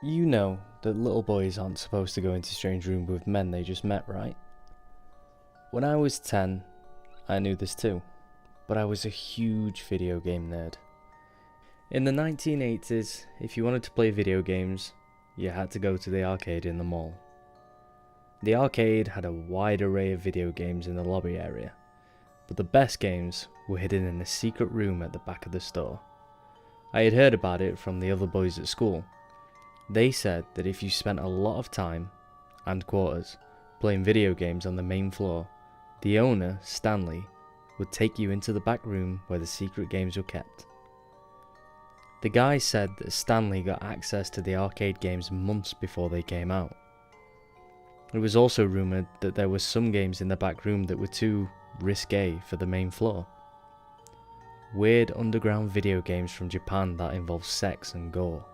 You know that little boys aren't supposed to go into strange rooms with men they just met, right? When I was 10, I knew this too, but I was a huge video game nerd. In the 1980s, if you wanted to play video games, you had to go to the arcade in the mall. The arcade had a wide array of video games in the lobby area, but the best games were hidden in a secret room at the back of the store. I had heard about it from the other boys at school. They said that if you spent a lot of time, and quarters, playing video games on the main floor, the owner, Stanley, would take you into the back room where the secret games were kept. The guy said that Stanley got access to the arcade games months before they came out. It was also rumoured that there were some games in the back room that were too risque for the main floor. Weird underground video games from Japan that involved sex and gore.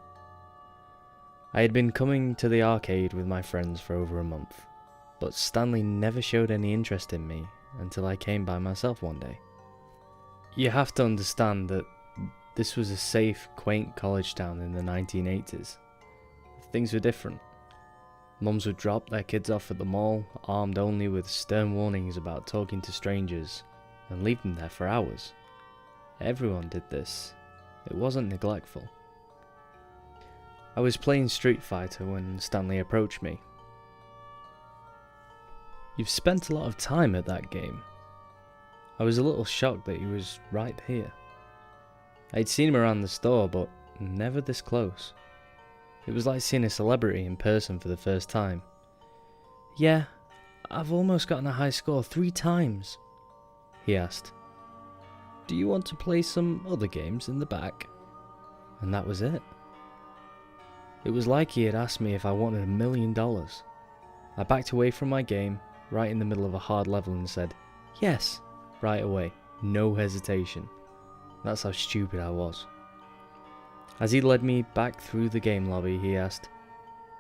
I had been coming to the arcade with my friends for over a month, but Stanley never showed any interest in me until I came by myself one day. You have to understand that this was a safe, quaint college town in the 1980s. Things were different. Mums would drop their kids off at the mall, armed only with stern warnings about talking to strangers, and leave them there for hours. Everyone did this. It wasn't neglectful. I was playing Street Fighter when Stanley approached me. "You've spent a lot of time at that game." I was a little shocked that he was right here. I'd seen him around the store, but never this close. It was like seeing a celebrity in person for the first time. "Yeah, I've almost gotten a high score 3 times, he asked. "Do you want to play some other games in the back?" And that was it. It was like he had asked me if I wanted $1 million. I backed away from my game, right in the middle of a hard level, and said, "Yes," right away, no hesitation. That's how stupid I was. As he led me back through the game lobby, he asked,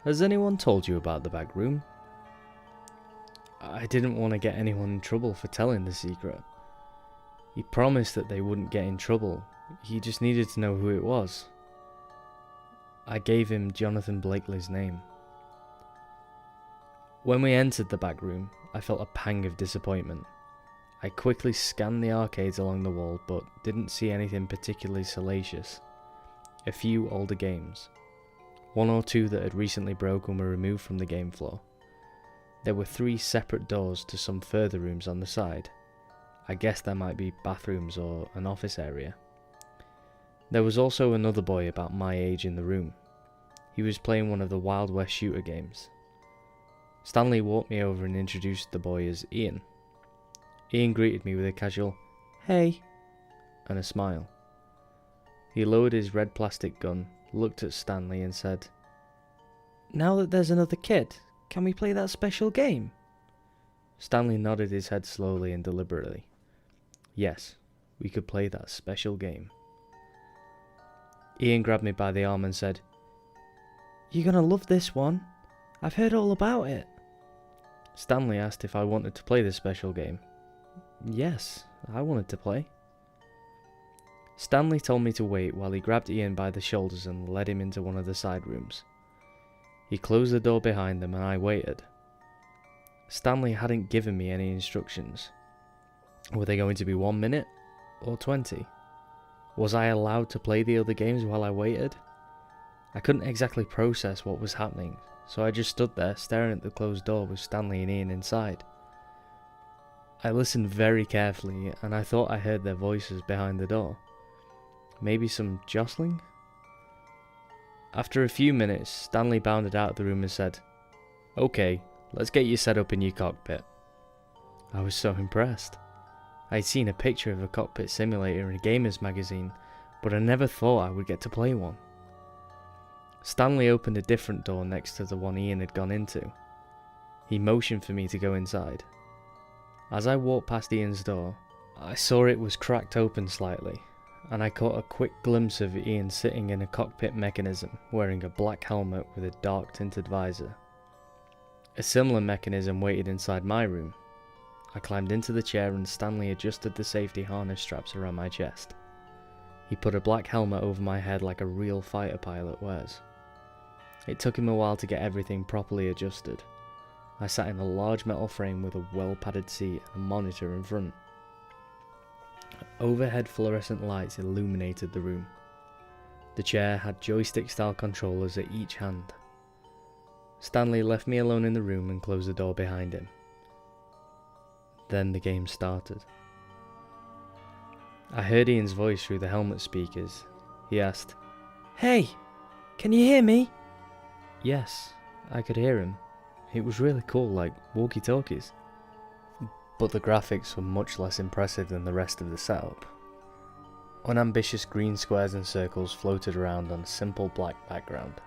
"Has anyone told you about the back room?" I didn't want to get anyone in trouble for telling the secret. He promised that they wouldn't get in trouble, he just needed to know who it was. I gave him Jonathan Blakely's name. When we entered the back room, I felt a pang of disappointment. I quickly scanned the arcades along the wall, but didn't see anything particularly salacious. A few older games. 1 or 2 that had recently broken were removed from the game floor. There were 3 separate doors to some further rooms on the side. I guess there might be bathrooms or an office area. There was also another boy about my age in the room. He was playing one of the Wild West shooter games. Stanley walked me over and introduced the boy as Ian. Ian greeted me with a casual, "Hey," and a smile. He lowered his red plastic gun, looked at Stanley and said, "Now that there's another kid, can we play that special game?" Stanley nodded his head slowly and deliberately. Yes, we could play that special game. Ian grabbed me by the arm and said, "You're gonna love this one. I've heard all about it." Stanley asked if I wanted to play this special game. Yes, I wanted to play. Stanley told me to wait while he grabbed Ian by the shoulders and led him into one of the side rooms. He closed the door behind them and I waited. Stanley hadn't given me any instructions. Were they going to be 1 minute or 20? Was I allowed to play the other games while I waited? I couldn't exactly process what was happening, so I just stood there staring at the closed door with Stanley and Ian inside. I listened very carefully and I thought I heard their voices behind the door. Maybe some jostling? After a few minutes, Stanley bounded out of the room and said, "Okay, let's get you set up in your cockpit." I was so impressed. I'd seen a picture of a cockpit simulator in a gamer's magazine, but I never thought I would get to play one. Stanley opened a different door next to the one Ian had gone into. He motioned for me to go inside. As I walked past Ian's door, I saw it was cracked open slightly, and I caught a quick glimpse of Ian sitting in a cockpit mechanism, wearing a black helmet with a dark tinted visor. A similar mechanism waited inside my room. I climbed into the chair and Stanley adjusted the safety harness straps around my chest. He put a black helmet over my head like a real fighter pilot wears. It took him a while to get everything properly adjusted. I sat in a large metal frame with a well-padded seat and a monitor in front. Overhead fluorescent lights illuminated the room. The chair had joystick-style controllers at each hand. Stanley left me alone in the room and closed the door behind him. Then the game started. I heard Ian's voice through the helmet speakers. He asked, "Hey, can you hear me?" Yes, I could hear him. It was really cool, like walkie-talkies. But the graphics were much less impressive than the rest of the setup. Unambitious green squares and circles floated around on a simple black background.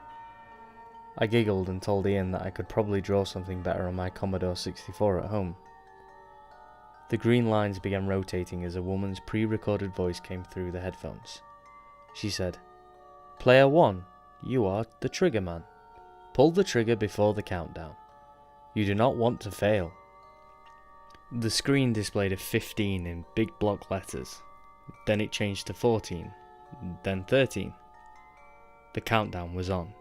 I giggled and told Ian that I could probably draw something better on my Commodore 64 at home. The green lines began rotating as a woman's pre-recorded voice came through the headphones. She said, "Player 1, you are the trigger man. Pull the trigger before the countdown. You do not want to fail." The screen displayed a 15 in big block letters. Then it changed to 14, then 13. The countdown was on.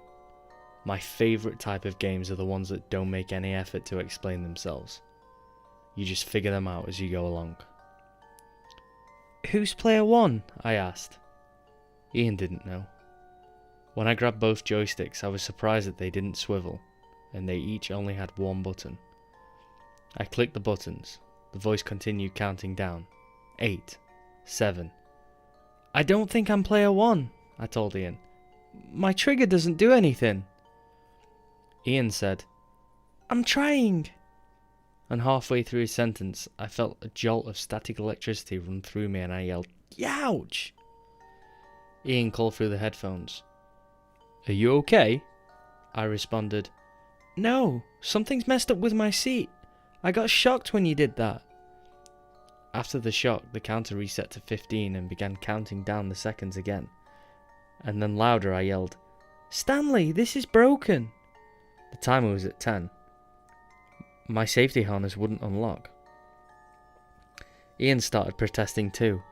My favourite type of games are the ones that don't make any effort to explain themselves. You just figure them out as you go along. "Who's player 1? I asked. Ian didn't know. When I grabbed both joysticks, I was surprised that they didn't swivel, and they each only had one button. I clicked the buttons. The voice continued counting down. 8, 7. "I don't think I'm player 1, I told Ian. "My trigger doesn't do anything." Ian said, "I'm trying." And halfway through his sentence, I felt a jolt of static electricity run through me and I yelled, "Youch!" Ian called through the headphones, "Are you okay?" I responded, "No, something's messed up with my seat. I got shocked when you did that." After the shock, the counter reset to 15 and began counting down the seconds again. And then louder I yelled, "Stanley, this is broken." The timer was at 10. My safety harness wouldn't unlock. Ian started protesting too.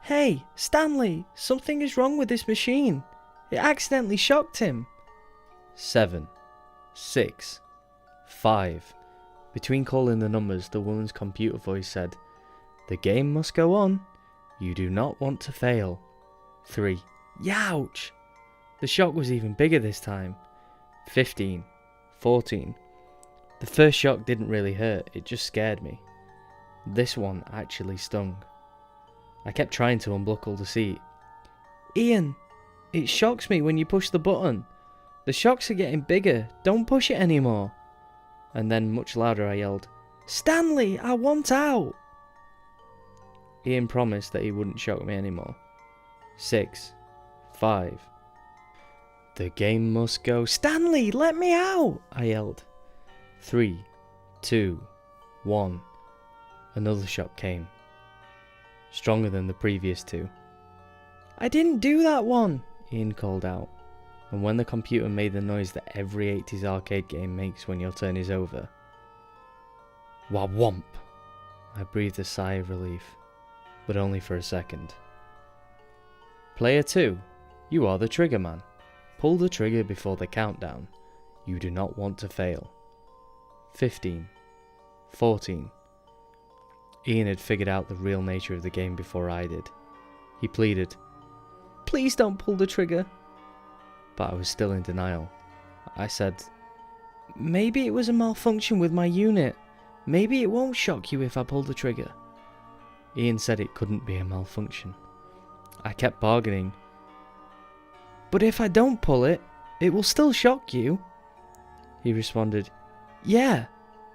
"Hey, Stanley, something is wrong with this machine. It accidentally shocked him." 7, 6, 5. Between calling the numbers, the woman's computer voice said, "The game must go on. You do not want to fail." 3. Youch! The shock was even bigger this time. 15, 14. The first shock didn't really hurt, it just scared me. This one actually stung. I kept trying to unbuckle the seat. "Ian, it shocks me when you push the button. The shocks are getting bigger, don't push it anymore." And then much louder I yelled, "Stanley, I want out!" Ian promised that he wouldn't shock me anymore. 6, 5. "The game must go." "Stanley, let me out!" I yelled. 3, 2, 1. Another shock came. Stronger than the previous two. "I didn't do that one," Ian called out. And when the computer made the noise that every 80s arcade game makes when your turn is over. Wah-womp! I breathed a sigh of relief, but only for a second. "Player 2, you are the trigger man. Pull the trigger before the countdown. You do not want to fail." 15, 14. Ian had figured out the real nature of the game before I did. He pleaded, "Please don't pull the trigger." But I was still in denial. I said, "Maybe it was a malfunction with my unit. Maybe it won't shock you if I pull the trigger." Ian said it couldn't be a malfunction. I kept bargaining. "But if I don't pull it, it will still shock you." He responded, "Yeah,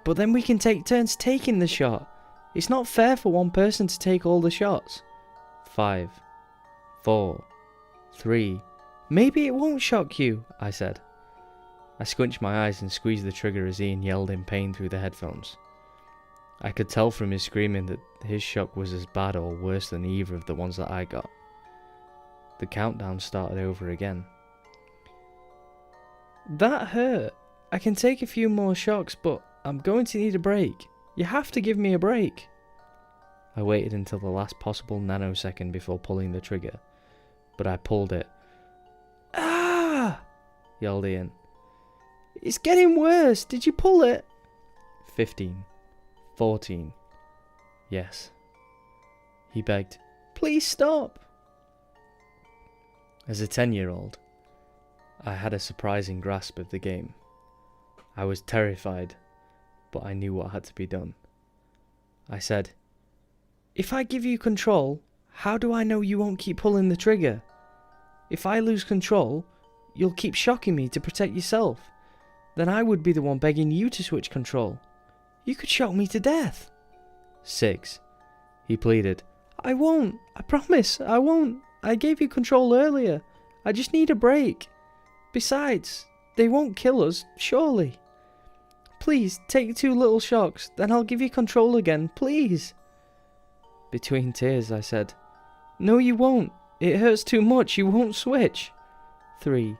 but then we can take turns taking the shot. It's not fair for one person to take all the shots." 5, 4, 3. "Maybe it won't shock you," I said. I squinched my eyes and squeezed the trigger as Ian yelled in pain through the headphones. I could tell from his screaming that his shock was as bad or worse than either of the ones that I got. The countdown started over again. "That hurt. I can take a few more shocks, but I'm going to need a break. You have to give me a break." I waited until the last possible nanosecond before pulling the trigger, but I pulled it. "Ah!" yelled Ian. It's getting worse. Did you pull it? 15. 14. Yes. He begged, please stop. As a 10-year-old, I had a surprising grasp of the game. I was terrified, but I knew what had to be done. I said, if I give you control, how do I know you won't keep pulling the trigger? If I lose control, you'll keep shocking me to protect yourself. Then I would be the one begging you to switch control. You could shock me to death. 6. He pleaded, I won't. I promise, I won't. I gave you control earlier. I just need a break. Besides, they won't kill us, surely. Please, take 2 little shocks, then I'll give you control again, please. Between tears, I said, no, you won't. It hurts too much, you won't switch. 3,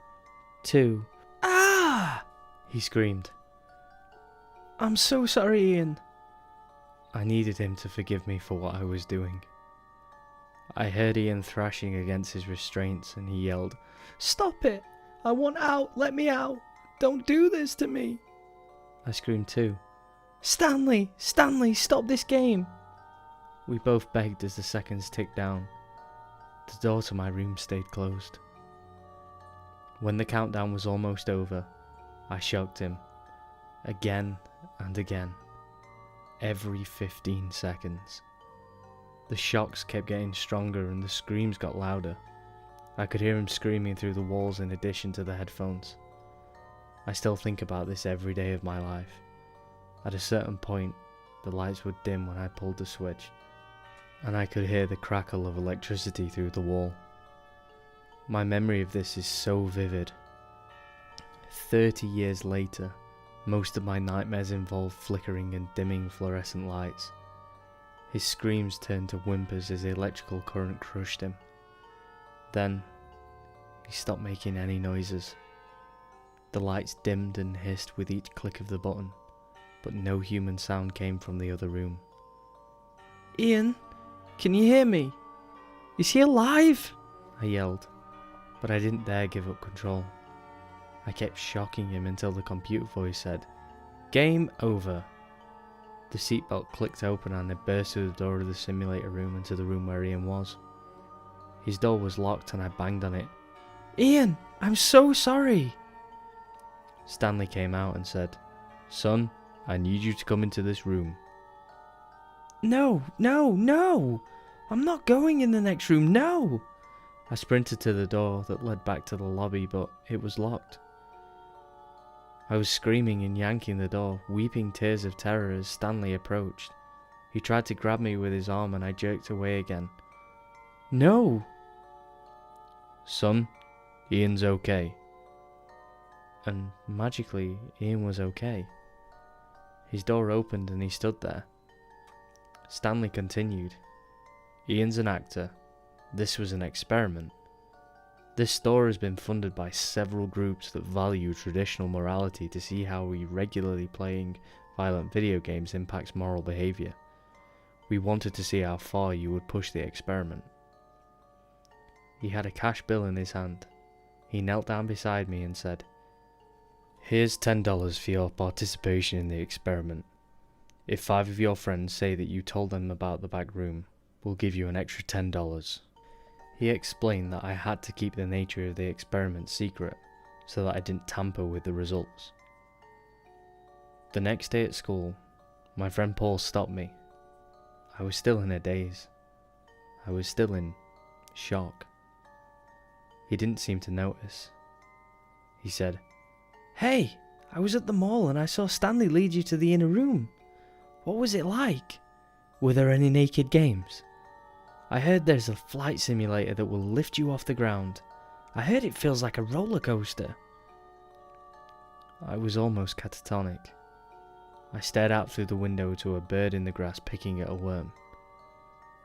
2, ah! He screamed. I'm so sorry, Ian. I needed him to forgive me for what I was doing. I heard Ian thrashing against his restraints and he yelled, stop it! I want out! Let me out! Don't do this to me! I screamed too. Stanley! Stanley! Stop this game! We both begged as the seconds ticked down. The door to my room stayed closed. When the countdown was almost over, I shocked him. Again and again. Every 15 seconds. The shocks kept getting stronger and the screams got louder. I could hear him screaming through the walls in addition to the headphones. I still think about this every day of my life. At a certain point, the lights would dim when I pulled the switch, and I could hear the crackle of electricity through the wall. My memory of this is so vivid. 30 years later, most of my nightmares involve flickering and dimming fluorescent lights. His screams turned to whimpers as the electrical current crushed him. Then, he stopped making any noises. The lights dimmed and hissed with each click of the button, but no human sound came from the other room. Ian, can you hear me? Is he alive? I yelled, but I didn't dare give up control. I kept shocking him until the computer voice said, game over. The seatbelt clicked open and I burst through the door of the simulator room into the room where Ian was. His door was locked and I banged on it. Ian, I'm so sorry. Stanley came out and said, son, I need you to come into this room. No, I'm not going in the next room, no. I sprinted to the door that led back to the lobby, but it was locked. I was screaming and yanking the door, weeping tears of terror as Stanley approached. He tried to grab me with his arm and I jerked away again. No! Son, Ian's okay. And magically, Ian was okay. His door opened and he stood there. Stanley continued. Ian's an actor. This was an experiment. This store has been funded by several groups that value traditional morality to see how regularly playing violent video games impacts moral behavior. We wanted to see how far you would push the experiment. He had a cash bill in his hand. He knelt down beside me and said, here's $10 for your participation in the experiment. If 5 of your friends say that you told them about the back room, we'll give you an extra $10. He explained that I had to keep the nature of the experiment secret, so that I didn't tamper with the results. The next day at school, my friend Paul stopped me. I was still in a daze. I was still in shock. He didn't seem to notice. He said, hey, I was at the mall and I saw Stanley lead you to the inner room. What was it like? Were there any naked games? I heard there's a flight simulator that will lift you off the ground. I heard it feels like a roller coaster. I was almost catatonic. I stared out through the window to a bird in the grass picking at a worm.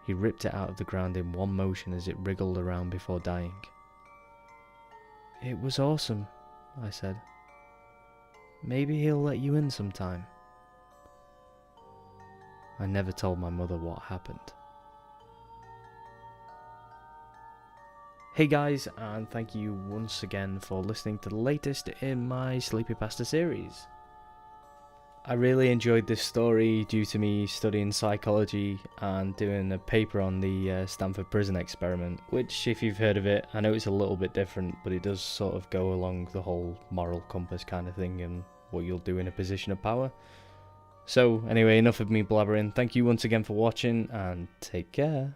He ripped it out of the ground in one motion as it wriggled around before dying. It was awesome, I said. Maybe he'll let you in sometime. I never told my mother what happened. Hey guys, and thank you once again for listening to the latest in my CreepyPasta series. I really enjoyed this story due to me studying psychology and doing a paper on the Stanford prison experiment, which, if you've heard of it, I know it's a little bit different, but it does sort of go along the whole moral compass kind of thing and what you'll do in a position of power. So anyway, enough of me blabbering. Thank you once again for watching, and take care.